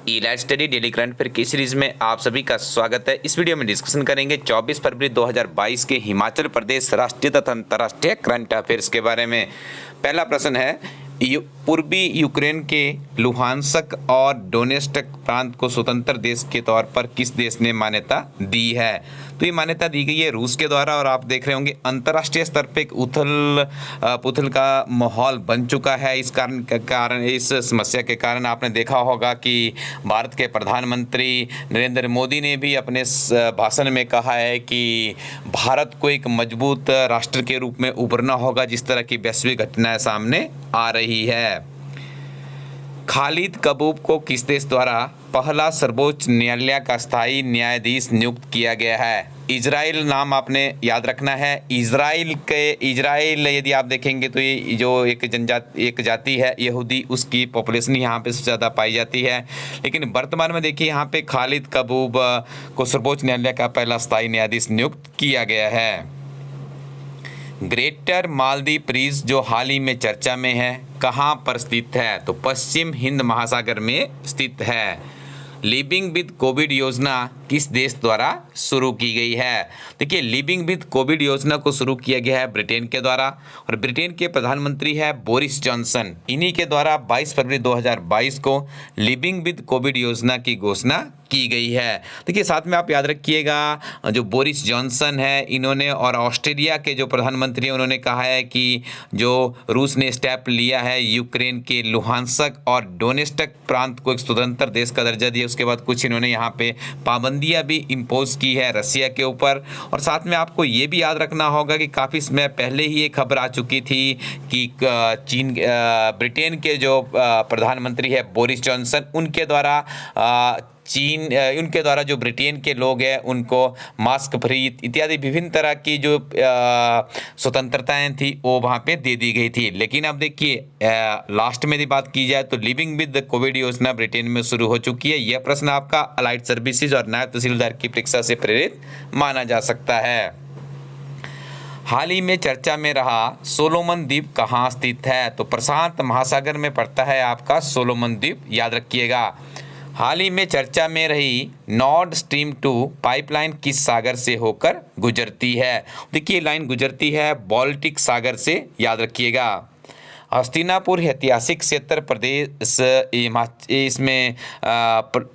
इलाज study daily current affair की series में आप सभी का स्वागत है। इस वीडियो में डिस्कशन करेंगे 24 फरवरी 2022 के हिमाचल प्रदेश राष्ट्रीय तथा अंतर्राष्ट्रीय करंट अफेयर्स के बारे में। पहला प्रश्न है, पूर्वी यूक्रेन के लुहांस्क और डोनेस्क प्रांत को स्वतंत्र देश के तौर पर किस देश ने मान्यता दी है? तो ये मान्यता दी गई है रूस के द्वारा। और आप देख रहे होंगे अंतर्राष्ट्रीय स्तर पे एक उथल पुथल का माहौल बन चुका है। इस कारण इस समस्या के कारण आपने देखा होगा कि भारत के प्रधानमंत्री नरेंद्र मोदी ने भी अपने भाषण में कहा है कि भारत को एक मजबूत राष्ट्र के रूप में उभरना होगा जिस तरह की वैश्विक घटनाएं सामने आ रही है। खालिद कबूब को किस देश द्वारा पहला सर्वोच्च न्यायालय का स्थायी न्यायाधीश नियुक्त किया गया है? इजराइल नाम आपने याद रखना है। इजराइल यदि आप देखेंगे तो ये जो एक जाति है यहूदी, उसकी पॉपुलेशन यहाँ पे सबसे ज़्यादा पाई जाती है। लेकिन वर्तमान में देखिए यहाँ पे खालिद कबूब को सर्वोच्च न्यायालय का पहला स्थायी न्यायाधीश नियुक्त किया गया है। ग्रेटर मालदीव रीज जो हाल ही में चर्चा में है, कहाँ पर स्थित है? तो पश्चिम हिंद महासागर में स्थित है। लिविंग विद कोविड योजना किस देश द्वारा शुरू की गई है? देखिए, लिविंग विद कोविड योजना को शुरू किया गया है ब्रिटेन के द्वारा और ब्रिटेन के प्रधानमंत्री है बोरिस जॉनसन। इन्हीं के द्वारा 22 फरवरी 2022 को लिविंग विद कोविड योजना की घोषणा की गई है। देखिए, साथ में आप याद रखिएगा जो बोरिस जॉनसन है इन्होंने और ऑस्ट्रेलिया के जो प्रधानमंत्री हैं उन्होंने कहा है कि जो रूस ने स्टेप लिया है यूक्रेन के लुहांस्क और डोनेस्क प्रांत को एक स्वतंत्र देश का दर्जा दिया। उसके बाद कुछ इन्होंने यहाँ पे पाबंदियाँ भी इम्पोज की है रसिया के ऊपर। और साथ में आपको ये भी याद रखना होगा कि काफ़ी समय पहले ही एक खबर आ चुकी थी कि ब्रिटेन के जो प्रधानमंत्री है बोरिस जॉनसन उनके द्वारा जो ब्रिटेन के लोग हैं उनको मास्क फ्री इत्यादि विभिन्न तरह की जो स्वतंत्रताएं थी वो वहाँ पे दे दी गई थी। लेकिन अब देखिए लास्ट में यदि बात की जाए तो लिविंग विद कोविड योजना ब्रिटेन में शुरू हो चुकी है। यह प्रश्न आपका अलाइड सर्विसेज और नायब तहसीलदार की परीक्षा से प्रेरित माना जा सकता है। हाल ही में चर्चा में रहा सोलोमन द्वीप कहाँ स्थित है? तो प्रशांत महासागर में पड़ता है आपका सोलोमन द्वीप, याद रखिएगा। हाल ही में चर्चा में रही नॉर्ड स्ट्रीम 2 पाइपलाइन किस सागर से होकर गुजरती है? देखिए, लाइन गुजरती है बाल्टिक सागर से, याद रखिएगा। हस्तिनापुर ऐतिहासिक क्षेत्र प्रदेश इसमें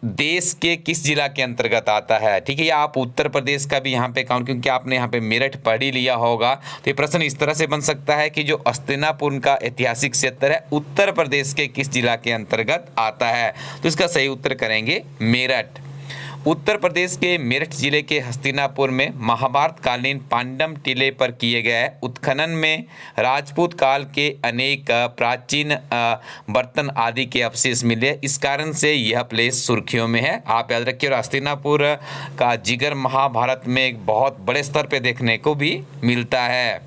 देश के किस जिला के अंतर्गत आता है? ठीक है, या आप उत्तर प्रदेश का भी यहाँ पे काउंट, क्योंकि आपने यहाँ पे मेरठ पढ़ ही लिया होगा। तो ये प्रश्न इस तरह से बन सकता है कि जो हस्तिनापुर का ऐतिहासिक क्षेत्र है उत्तर प्रदेश के किस जिला के अंतर्गत आता है? तो इसका सही उत्तर करेंगे मेरठ। उत्तर प्रदेश के मेरठ जिले के हस्तिनापुर में महाभारत कालीन पांडम टीले पर किए गए उत्खनन में राजपूत काल के अनेक प्राचीन बर्तन आदि के अवशेष मिले। इस कारण से यह प्लेस सुर्खियों में है, आप याद रखिए। और हस्तिनापुर का जिगर महाभारत में एक बहुत बड़े स्तर पे देखने को भी मिलता है।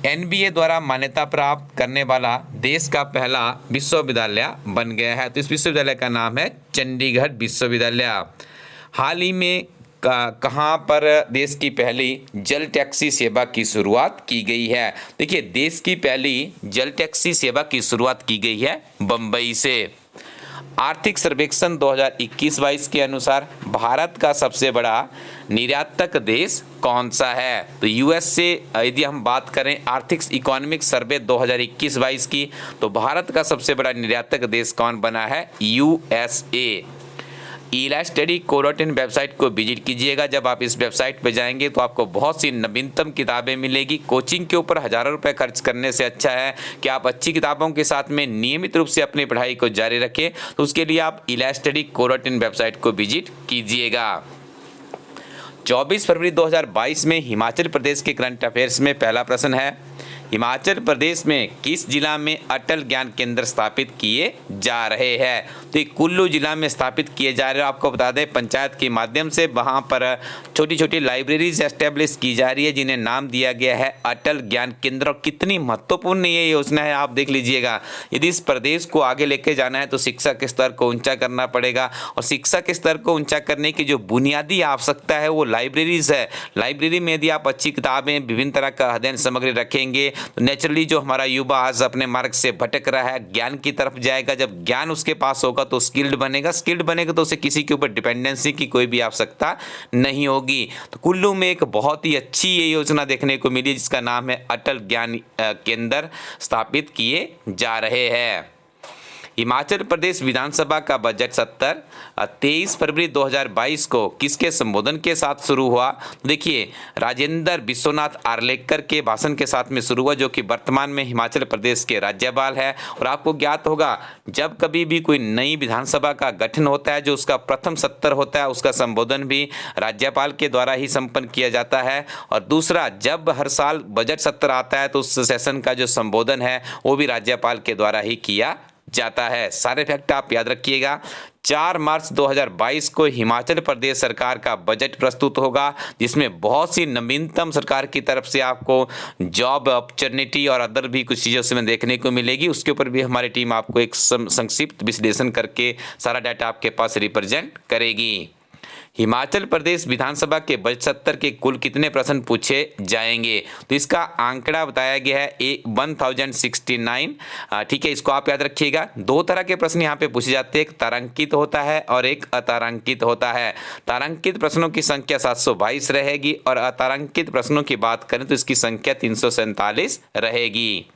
NBA द्वारा मान्यता प्राप्त करने वाला देश का पहला विश्वविद्यालय बन गया है। तो इस विश्वविद्यालय का नाम है चंडीगढ़ विश्वविद्यालय। हाल ही में कहाँ पर देश की पहली जल टैक्सी सेवा की शुरुआत की गई है? देखिए, देश की पहली जल टैक्सी सेवा की शुरुआत की गई है बम्बई से। आर्थिक सर्वेक्षण 2021-22 के अनुसार भारत का सबसे बड़ा निर्यातक देश कौन सा है? तो यूएस से यदि हम बात करें आर्थिक इकोनॉमिक सर्वे 2021-22 की, तो भारत का सबसे बड़ा निर्यातक देश कौन बना है? USA। इलाज स्टडी को.इन वेबसाइट को विजिट कीजिएगा। जब आप इस वेबसाइट पर जाएंगे तो आपको बहुत सी नवीनतम किताबें मिलेगी। कोचिंग के ऊपर हज़ारों रुपए खर्च करने से अच्छा है कि आप अच्छी किताबों के साथ में नियमित रूप से अपनी पढ़ाई को जारी रखें। तो उसके लिए आप इलाज स्टडी को.इन वेबसाइट को विजिट कीजिएगा। 24 फरवरी 2022 में हिमाचल प्रदेश के करंट अफेयर्स में पहला प्रश्न है, हिमाचल प्रदेश में किस जिला में अटल ज्ञान केंद्र स्थापित किए जा रहे हैं? तो ये कुल्लू जिला में स्थापित किए जा रहे हैं। आपको बता दें पंचायत के माध्यम से वहाँ पर छोटी छोटी लाइब्रेरीज एस्टेब्लिश की जा रही है जिन्हें नाम दिया गया है अटल ज्ञान केंद्र। और कितनी महत्वपूर्ण ये योजना है आप देख लीजिएगा। यदि इस प्रदेश को आगे लेके जाना है तो शिक्षा के स्तर को ऊंचा करना पड़ेगा और शिक्षा के स्तर को ऊंचा करने की जो बुनियादी आवश्यकता है वो लाइब्रेरीज है। लाइब्रेरी में यदि आप अच्छी किताबें विभिन्न तरह का अध्ययन सामग्री रखेंगे तो नेचुरली जो हमारा युवा आज अपने मार्ग से भटक रहा है, ज्ञान की तरफ जाएगा। जब ज्ञान उसके पास होगा तो स्किल्ड बनेगा तो उसे किसी के ऊपर डिपेंडेंसी की कोई भी आवश्यकता नहीं होगी। तो कुल्लू में एक बहुत ही अच्छी ये योजना देखने को मिली जिसका नाम है अटल ज्ञान केंद्र स्थापित किए जा रहे हैं। हिमाचल प्रदेश विधानसभा का बजट सत्र 23 फरवरी 2022 को किसके संबोधन के साथ शुरू हुआ? देखिए, राजेंद्र विश्वनाथ आर्लेकर के भाषण के साथ में शुरू हुआ, जो कि वर्तमान में हिमाचल प्रदेश के राज्यपाल है। और आपको ज्ञात होगा, जब कभी भी कोई नई विधानसभा का गठन होता है, जो उसका प्रथम सत्र होता है, उसका संबोधन भी राज्यपाल के द्वारा ही संपन्न किया जाता है। और दूसरा, जब हर साल बजट सत्र आता है तो उस सेशन का जो संबोधन है वो भी राज्यपाल के द्वारा ही किया जाता है। सारे फैक्ट आप याद रखिएगा। 4 मार्च 2022 को हिमाचल प्रदेश सरकार का बजट प्रस्तुत होगा, जिसमें बहुत सी नवीनतम सरकार की तरफ से आपको जॉब अपॉर्चुनिटी और अदर भी कुछ चीज़ों से देखने को मिलेगी। उसके ऊपर भी हमारी टीम आपको एक संक्षिप्त विश्लेषण करके सारा डाटा आपके पास रिप्रेजेंट करेगी। हिमाचल प्रदेश विधानसभा के बजट सत्र के कुल कितने प्रश्न पूछे जाएंगे? तो इसका आंकड़ा बताया गया है 1069। ठीक है, इसको आप याद रखिएगा। 2 तरह के प्रश्न यहाँ पे पूछे जाते हैं, एक तारांकित होता है और एक अतारांकित होता है। तारांकित प्रश्नों की संख्या 722 रहेगी और अतारांकित प्रश्नों की बात करें तो इसकी संख्या 347 रहेगी।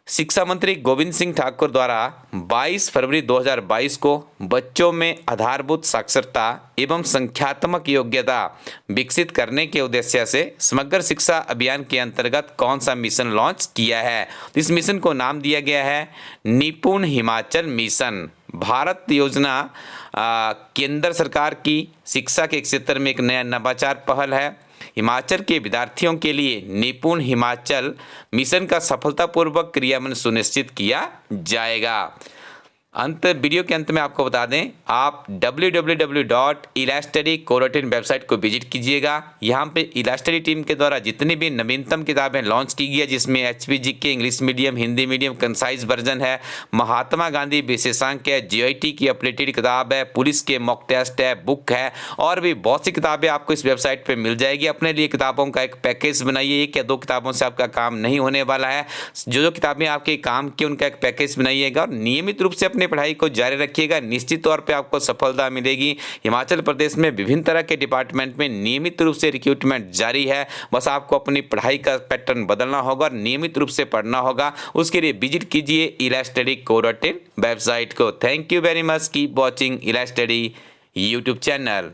शिक्षा मंत्री गोविंद सिंह ठाकुर द्वारा 22 फरवरी 2022 को बच्चों में आधारभूत साक्षरता एवं संख्यात्मक योग्यता विकसित करने के उद्देश्य से समग्र शिक्षा अभियान के अंतर्गत कौन सा मिशन लॉन्च किया है? तो इस मिशन को नाम दिया गया है निपुण हिमाचल मिशन। भारत योजना केंद्र सरकार की शिक्षा के क्षेत्र में एक नया नवाचार पहल है। हिमाचल के विद्यार्थियों के लिए निपुण हिमाचल मिशन का सफलतापूर्वक क्रियान्वयन सुनिश्चित किया जाएगा। वीडियो के अंत में आपको बता दें, आप www.elastudy.co.in वेबसाइट को विजिट कीजिएगा। यहाँ पे इलास्टडी टीम के द्वारा जितनी भी नवीनतम किताबें लॉन्च की गई है, जिसमें HPG के English medium, Hindi medium concise version है, महात्मा गांधी विशेषांक है, GIT की अपडेटेड किताब है, पुलिस के मॉक टेस्ट है, बुक है और भी बहुत सी किताबें आपको इस वेबसाइट पर मिल जाएगी। अपने लिए किताबों का एक पैकेज बनाइए। 1 या 2 किताबों से आपका काम नहीं होने वाला है। जो किताबें आपके काम की उनका एक पैकेज बनाइएगा और नियमित रूप से अपनी पढ़ाई को जारी रखिएगा। निश्चित तौर पे आपको सफलता मिलेगी। हिमाचल प्रदेश में विभिन्न तरह के डिपार्टमेंट में नियमित रूप से रिक्रूटमेंट जारी है। बस आपको अपनी पढ़ाई का पैटर्न बदलना होगा और नियमित रूप से पढ़ना होगा। उसके लिए विजिट कीजिए elastudy.co.in वेबसाइट को। Thank you very much. Keep watching Elastudy YouTube channel.